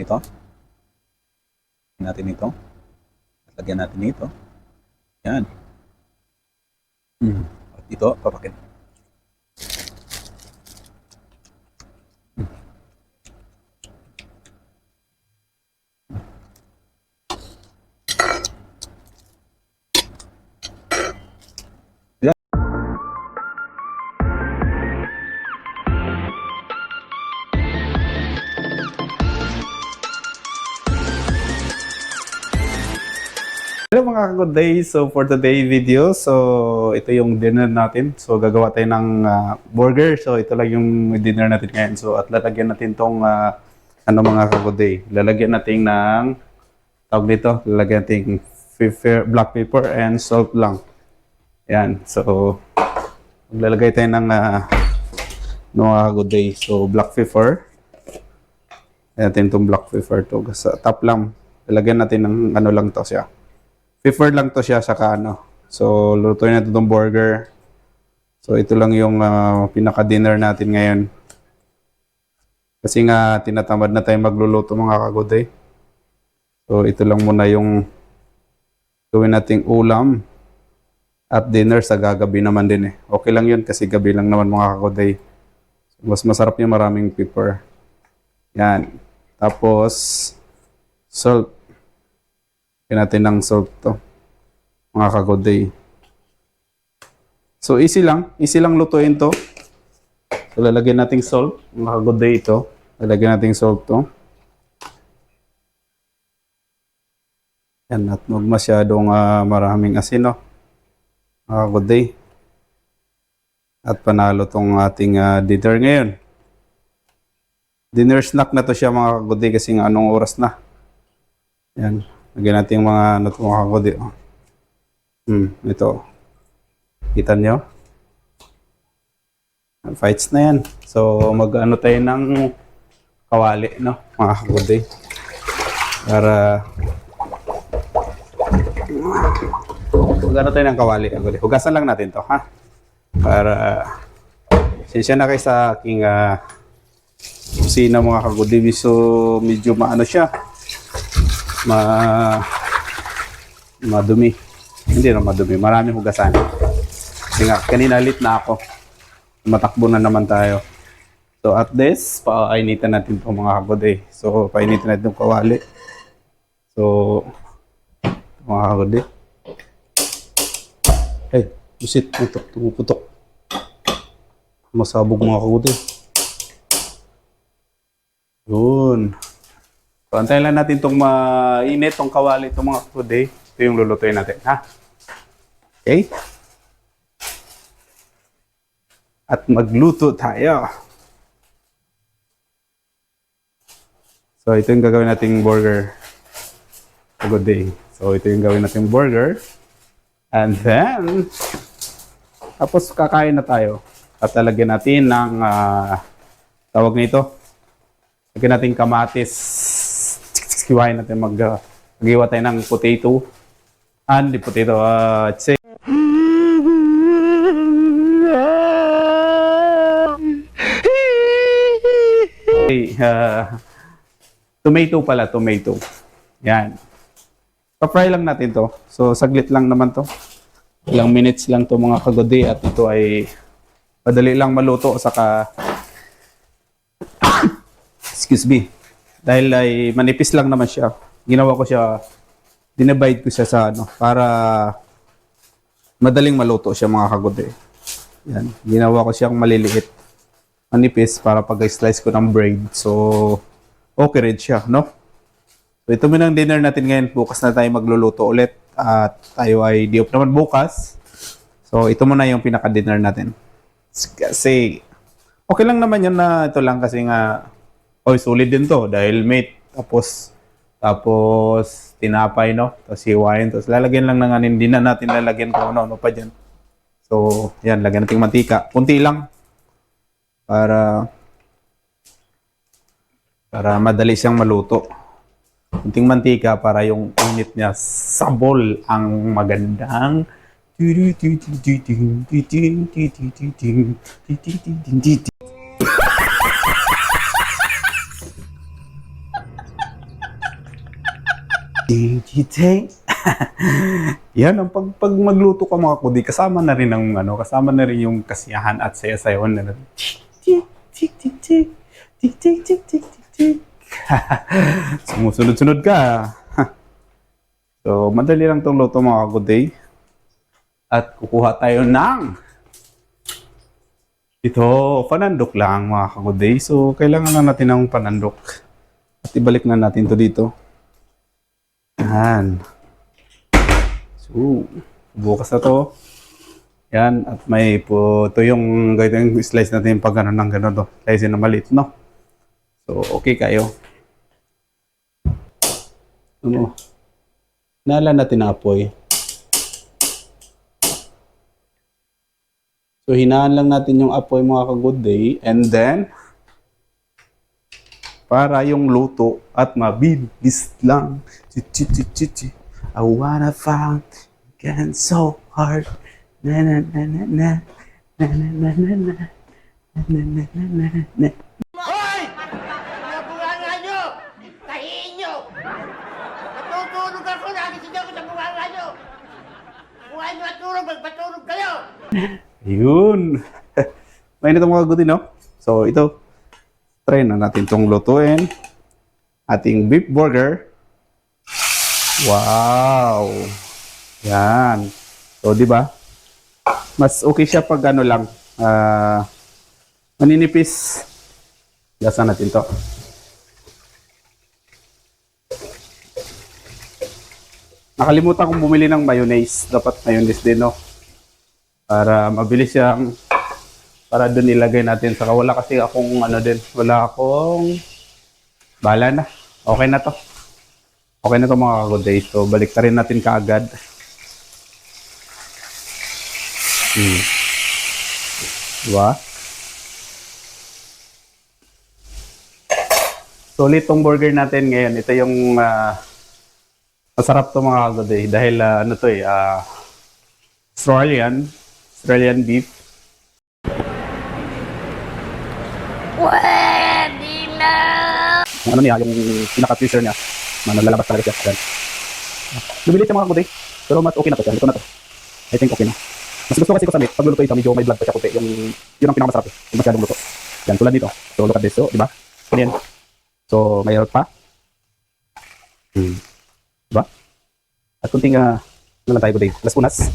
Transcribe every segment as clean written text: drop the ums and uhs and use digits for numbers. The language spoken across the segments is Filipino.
Ito. Natin ito. At lagyan natin ito. Yan. At ito, papakin. Hello mga ka-good day. So for today video, so ito yung dinner natin. So gagawa tayo ng burger. So ito lang yung dinner natin ngayon. So at lalagyan natin tong mga ka-good day. Lalagyan natin ng tawag dito. Lalagyan natin black pepper and salt lang. Yan. So maglalagay tayo ng mga ka-good day. So black pepper. Ayan natin itong black pepper to. Sa top lang. Lalagyan natin ng ano lang to siya. Pepper lang to siya saka ano. So, lutuin natin itong burger. So, ito lang yung pinaka-dinner natin ngayon. Kasi nga, tinatamad na tayo magluluto mga kagoday. So, ito lang muna yung gawin nating ulam. At dinner sa gagabi naman din eh. Okay lang yun kasi gabi lang naman mga kagoday. So, mas masarap yung maraming pepper. Yan. Tapos, salt. Kaya natin ng salt to, mga kagoday. So easy lang lutuin to. So lalagyan natin salt, mga kagoday ito. Lalagyan natin salt to. Yan, at huwag masyadong maraming asin, no? Mga kagoday. At panalo tong ating dinner ngayon. Dinner snack na to siya mga kagoday kasi nga anong oras na. Yan. Lagyan natin yung mga mga kagoday. Ito. Kita nyo? Fights na yan. So, mag-ano tayo ng kawali, no? Mga kagoday. Para mag-ano tayo ng kawali. Hugasan lang natin to, ha? Para sinsya na kayo sa aking kusina mga kagoday. So, medyo maano siya. Madumi. Hindi na madumi. Maraming hugasan. Kasi nga, kanina late na ako. Matakbo na naman tayo. So, at this, painitan natin itong mga kagoday. So, painitan natin itong kawali. So, mga kagoday. Hey, busit. Ito, tumuputok. Masabog mga kagoday. Yun. So, antayin lang natin itong mainit, itong kawali, itong mga kagoday. Ito yung lulutuin natin, ha? Okay? At magluto tayo. So, ito yung gagawin nating burger. Kagoday. So, ito yung gawin nating burger. And then, tapos kakain na tayo. At lalagyan natin ng, tawag nito, lagyan natin kamatis. Iwain natin mag-iwa tayo ng potato. And the potato, say, tomato pala, tomato. Yan. Pa-fry lang natin to. So, saglit lang naman to. Ilang minutes lang to mga kagoday. At ito ay madali lang maluto. Saka, excuse me. Dahil ay manipis lang naman siya. Ginawa ko siya, dinivide ko siya sa ano, para madaling maluto siya mga kagoday. Yan. Ginawa ko siyang maliliit. Manipis para pag-slice ko ng bread. So, okay rin siya, no? So, ito muna ang dinner natin ngayon. Bukas na tayo magluluto ulit. At tayo ay di off naman bukas. So, ito muna yung pinaka-dinner natin. Kasi, okay lang naman yun na ito lang kasi nga, solid din to dahil meat. Tapos, tinapay, no? Tapos, hiwain. Tapos, lalagyan lang ng hindi na natin lalagyan kung ano pa dyan. So, yan. Lagyan natin mantika. Kunti lang. Para madali siyang maluto. Kunting mantika para yung init niya sabol ang magandang Digitay. Yan, ang pag magluto ka mga kudi, kasama na rin ang kasama na rin yung kasiyahan at saya-sayawan na tik tik tik tik tik tik tik tik tik tik tik. Sumusunod-sunod ka. So, madali lang tong luto mga kudi. At kukuha tayo ng ito, panandok lang mga kagudey. So, kailangan na natin ng panandok. At ibalik na natin to dito. Yan. So, bukas na to. Yan. At may po, ito yung gawin yung slice natin pag gano'n ng gano'n to. Slice na maliit, no? So, okay kayo. Ano? Nala natin na apoy. So, hinaan lang natin yung apoy mga kagudey. And then, para yung luto at mabilis lang. I wanna find again so hard. Na na na na na. Na na na na na. Na na na na na na. Hoy! Nabunganga nyo! Tahiin nyo! Natutulog ako, nagising ako sa bunganga nyo! Kung ay matulog, magpatulog kayo! Yun. Mainit ang mga kagudey, no? So, ito. Try na natin itong lutuin. Ating beef burger. Wow! Yan. So, di ba? Mas okay siya pag ano lang. Maninipis. Gasan natin to. Nakalimutan kong bumili ng mayonnaise. Dapat mayonnaise din, no? Para mabilis siyang para doon ilagay natin. Saka wala kasi akong wala akong bala na. Okay na to. Okay na to mga kagudey. So, balik rin natin kaagad. Diba? So, ulit tong burger natin ngayon. Ito yung masarap to mga kagudey. Dahil Australian beef. Pwede na! Ano niya, yung pinaka-teaser niya. Lalabas talaga siya. Lumilit yung mga kagudey. Pero mas okay na to. Ito na to. I think okay na. Mas gusto kasi ko sa meat. Pag luluto ito, medyo may blood pa siya puti. Yun ang pinakamasarap eh. Yung masyadong luto. Yan, tulad dito. So, look at this. So, di ba? Ganyan. So, may pa. Diba? At kunting, lang tayo kagudey. Las unas.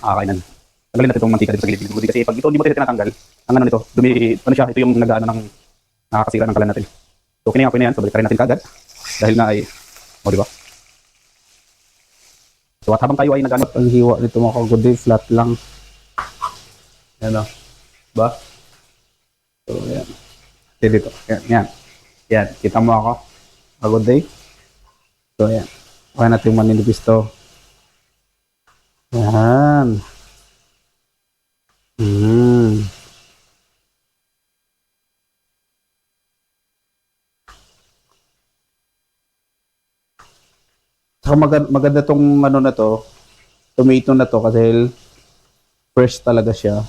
Kainan. Tanggalin natin itong mantika dito sa gilid-gilid kasi pag ito hindi mo tinatanggal, ang ano nito, ito yung nakakasira ng kalan natin. So, kininga ko na yan. So, balik rin natin kagad. Dahil na ay, di ba? So, at habang tayo ay nag-ano, ang hiwa nito mga kagudey, flat lang. Yan o. Diba? So, yan. Kasi dito. Yan. Yan. Kita mo ako. Kagudey. So, yan. Okay natin maninipis to. Yan. Saka maganda tong na to, tomato na to kasi fresh talaga siya.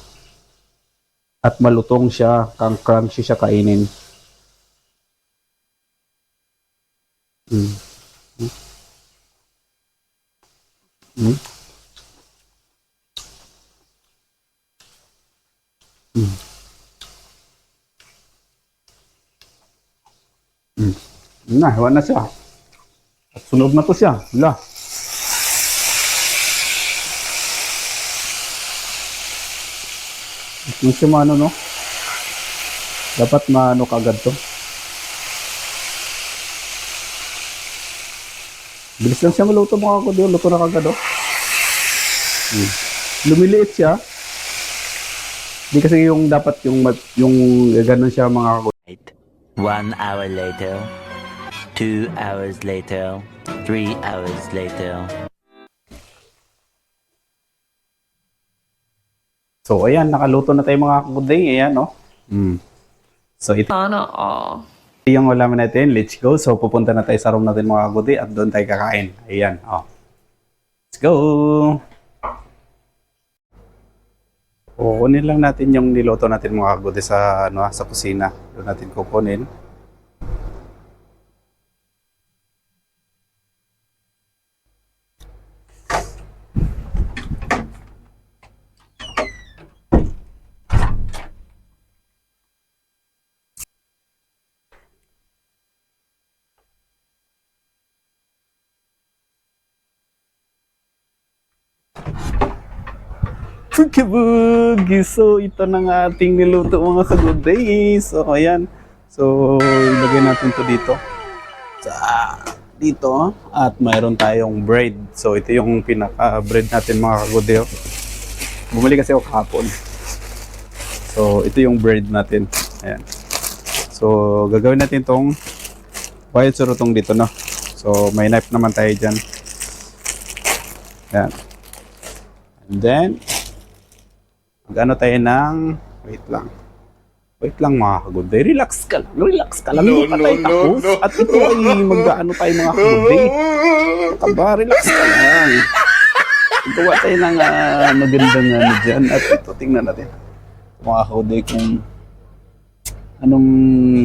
At malutong siya, crunchy siya kainin. Wala na siya. At sunog na to siya. Wala. Hindi siya no? Dapat maano kagad to. Bilis lang siya maluto mga kagudey. Luto na kagad oh. Lumiliit siya. Hindi kasi yung dapat yung ganun siya mga kagudey. 1 hour later, 2 hours later, 3 hours later. So, ayan, nakaluto na tayo mga kagudey. Ayan, no? So, ito yung ulaman natin. Let's go. So, pupunta na tayo sa room natin mga kagudey at doon tayo kakain. Ayan, oh. Let's go! Kukunin lang natin yung niluto natin mga kagudey sa, sa kusina. Doon natin kukunin. Kabog! So, ito na nga ating niluto mga ka-good days. So, ayan. So, ilagay natin to dito. Dito. At mayroon tayong bread. So, ito yung pinaka-bread natin mga ka-good day. Bumili kasi ako kahapon. So, ito yung bread natin. Ayan. So, gagawin natin tong wild surutong dito, no? So, may knife naman tayo dyan. Ayan. And then, mag-ano tayo ng... Wait lang mga ka-good day. Relax ka lang. Hindi pa tayo tapos. At ito ay mag-ano tayo mga ka-good day. Kaba, relax ka lang. Gawa tayo ng magandang ano dyan. At ito, tingnan natin. Mga ka-good day kung anong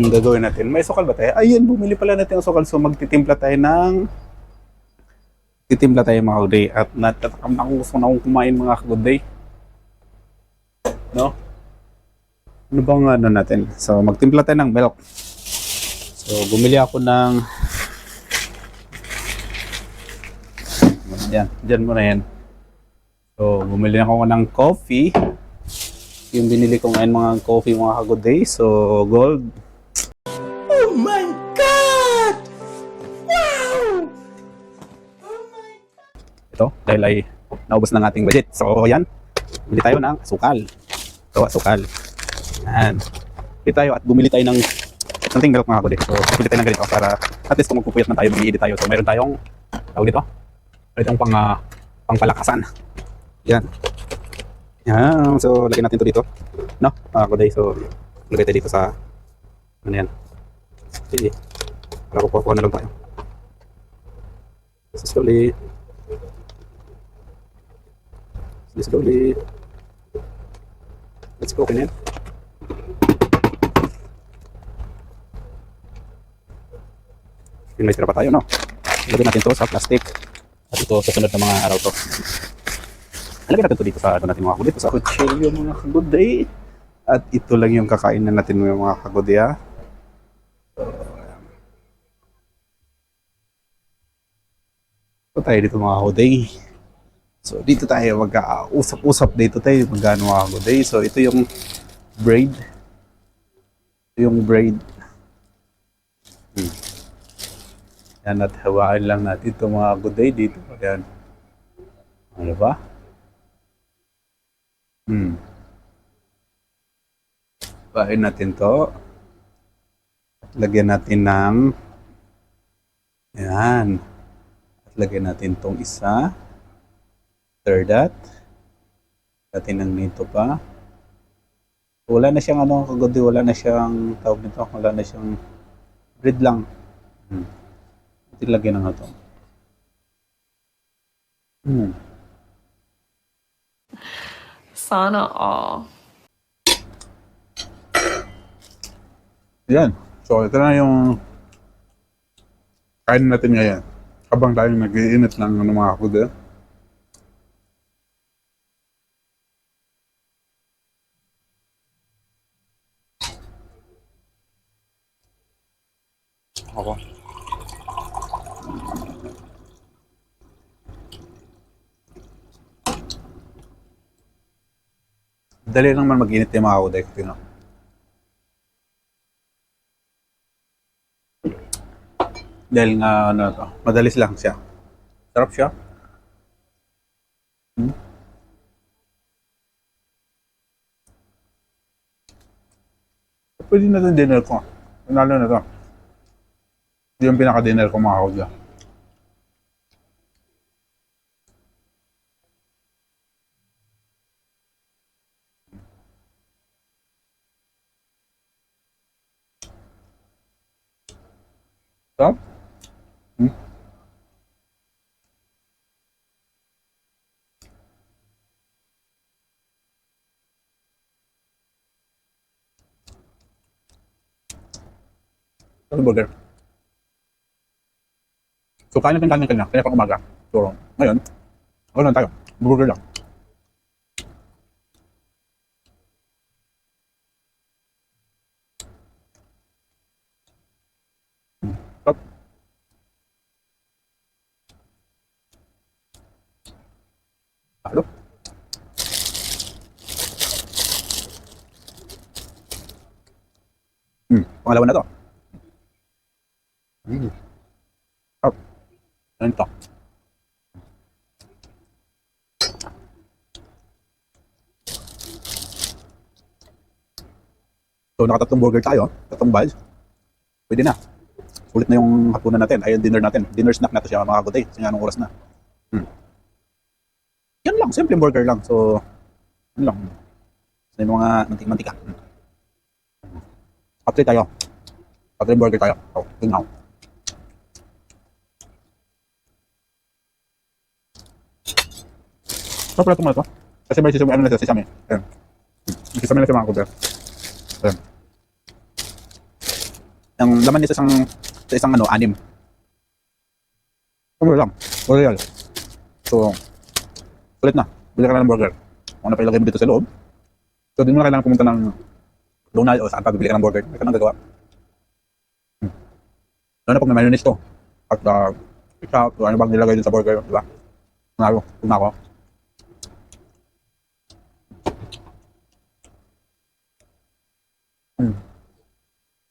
gagawin natin. May sukal ba tayo? Ayun, bumili pala natin ang sukal. So, magtitimpla tayo mga ka-good day. At natatakam na kung gusto na akong kumain mga ka-good day. No? Ano bang ano natin? So, magtimpla tayo ng milk. So, bumili ako ng... Yan, dyan mo na yan. So, bumili ako ng coffee. Yung binili ko ngayon mga coffee mga ka-good day. So, gold. Oh my God! Wow! Ito, dahil ay naubos ng ating budget. So, yan. Bili tayo ng sukal. Ito, sukal. Yan. Bili tayo at bumili tayo ng something milk mga ka-good day. So, bili tayo ng ganito para at least kung magpupuyat man tayo, mag-i-edit tayo. So, meron tayong tawag dito. Meron tayong pangpalakasan. Yan. Yan. So, lagyan natin ito dito. No? Mga ka-good day. So, lagay tayo dito sa ano yan. Sige. Para kukuha na lang tayo. So, slowly. Let's go, open it. May sira pa tayo, no? Ilagay natin to sa plastic. At ito, sa sunod na mga araw to. Ilagay natin to dito sa ano natin mga ka-good day. Sa kutsilyo mga ka-good day. At ito lang yung kakain na natin mga ka-good day, ha? So, tayo dito mga ka-good day. So, dito tayo mag-usap-usap dito tayo mag-ano mga ka-good day. So, ito yung braid. Yan, at hawain lang natin ito mga ka-good day dito. Ayan. Ano ba? Hawain natin to. At lagyan natin ng yan. At lagyan natin tong isa. Third dot. Natin ng nito pa. Wala na siyang ano ka-good day. Wala na siyang tawag nito. Wala na siyang bread lang. Lagyan na nga ito. Sana all. Yan. So, ito na yung kain natin ngayon. Habang tayo nag-iinit ng ano, mga ka-good day. Ako. Dali lang man mag-init yung mga ka-good day. Tingnan. Dahil nga ano to, madalis lang siya. Sarap siya. Pwede na ito dinner ko. Panalo na to. Ito yung pinaka-dinner ko mga ka-good day. Sarap? Ito burger. So, kain natin kanina, kaya pang umaga. So, ngayon, ako lang tayo. Burger lang. Sarap. Halo. Pangalawa na to. Oh, ano to? So, nakatatlong burger tayo. Tatlong bites. Pwede na. Ulit na yung hapunan natin. Ay, yung dinner natin. Dinner snack na to siya mga kagoday. Kasi anong oras na. Yan lang. Simple burger lang. So, yun lang. So, yung mga mantika. After tayo. After burger tayo. Oh, tingnan. Sarap pala itong ito. Kasi may sisami, ano na siya, sisami. Ayan. Sisami na siya mga kagoday. Ayan. Ang laman niya sa isang ano, anim. Ano lang. Royal. So, ulit na. Bili ka na ng burger. Kung ano pa ilagay mo dito sa loob. So, di mo na kailangan pumunta ng Donald o saan pa bibili ka ng burger. May ka nang gagawa. Lalo na pag may mayonnaise to. At ketchup, ano bang nilagay dito sa burger, di ba? Tunaro, tunako.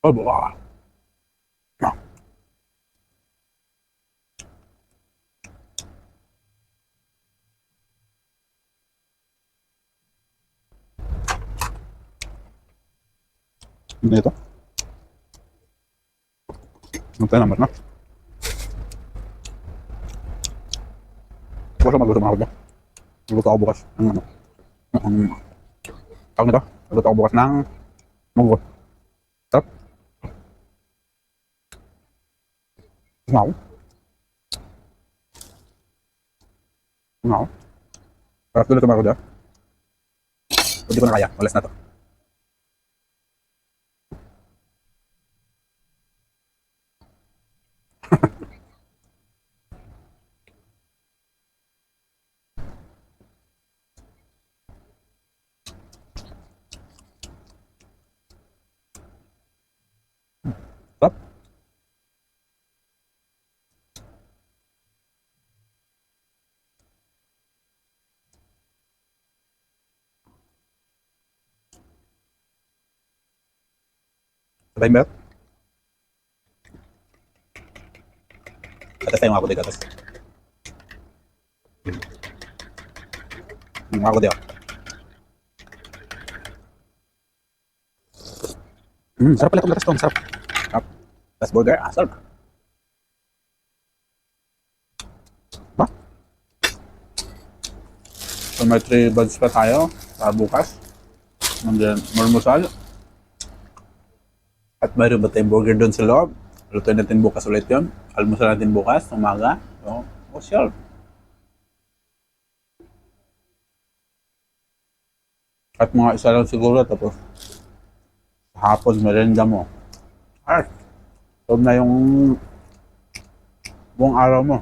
Oh, buka. Ah. Ano ito? Ano tayo naman na? Bukas ako magluto mga kapatid. Magluto ako bukas ng ano? Tawag nito? Magluto ako bukas ng munggo. Sarap. Wow. Wow. Sarap dito mga kapatid. Hindi ko na kaya. Malas na to. Sarap. Sabay mo. Atas tayo mga kapatid. Atas. Mga kapatid. Sarap pala itong latas to. Sarap. Sarap. Latas burger. Ah, sarap. Ba? So may 3 buds pa tayo para bukas. And then, marmusal. At mayroon ba tayong burger doon sa loob? Lutuin natin bukas ulit yun. Almusal natin bukas, umaga. So, sure. At mga isa lang siguro, tapos hapon, merenda mo. Ay, solve na yung buong araw mo.